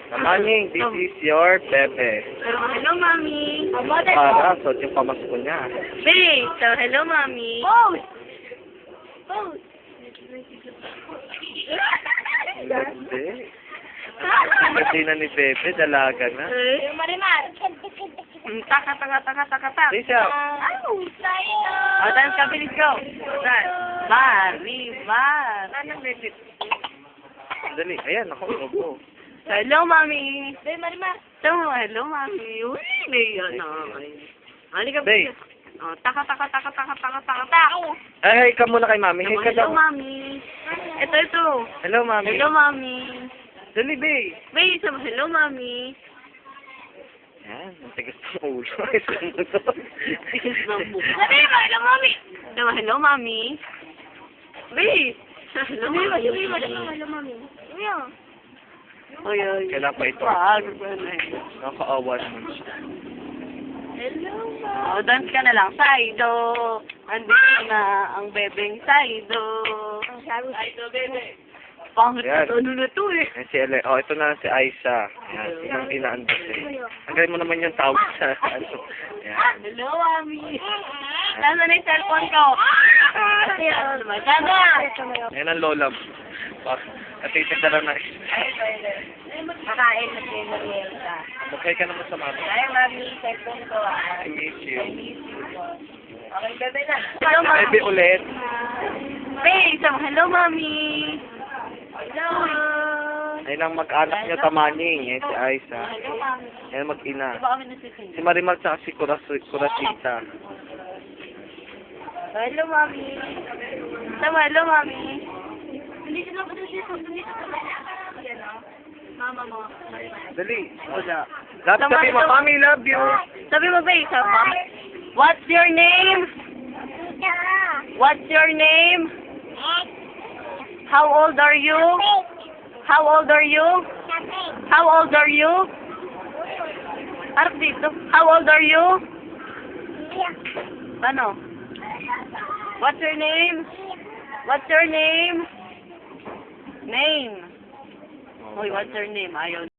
Maning, this is your Pepe. Hello, Mommy. Para, so yung pamasko niya. Hey, so hello, Mommy. Pose! Pose! Hindi. Hindi na ni Pepe, dalaga na. Marimar. Taka. Lisa. Oh, dance ka, bilis go. Dance. Marimar. Anong bebit? Dali, ayan, ako, ubo. Hello, Mommy. Hey, Marimar. Hello, Mommy. Uy, may ano. Ano ka, Bay. Oh, taka. Ay, ka muna kay Mami. Hey, ka Hello, daw. Mommy. Ito. Hello, Mami. Hello, Mommy. Dali, Bay. Bay, hello, Mommy. Yan, ang tigas ng ulo. Ay, sumunod. Sabi mo, hello, Mommy. Hello, Mommy. Bay. Hello, Mommy. Oy. Kailan pa ito? Nakakaawa naman siya. Hello, Mom. Oh, dance ka na lang. Saido. Andito na ang bebeng Saido. Saido, bebe. Pangit na Yan. ano na to eh. Yan si Ele. Oh, ito na si Aisha. Yan, yung inaandas eh. Tagay mo naman yung tawag sa ano. Yan. Hello, Mami. Nasaan na yung cellphone ko? Maganda. Yan ang lola mo. Katitid na lang na. Kakain na siya ng Elsa. Magkay ka naman sa mami. Ay, Mami, cellphone ko ah. I miss you. Okay, bebe na. Hello, Mami. Bebe ulit. Hey, hello, Mami. Hello. Ayun ang mag-anak niya tamaning. Yan si Aisha. Hello, Mami. Yan mag-ina. Di ba kami nasising? Si Marimar tsaka si Kurasita. Hello, Mami. Hello, Mami. Dito na. Mama mo. Dali. Wala. Sabi mo, Mami, love you. Sabi mo ba isa pa? What's your name? What's your name? How old are you? How old are you? How old are you? Harap dito. How old are you? Ano? What's your name? What's your name? Name. Uy, what's your name? Ayaw.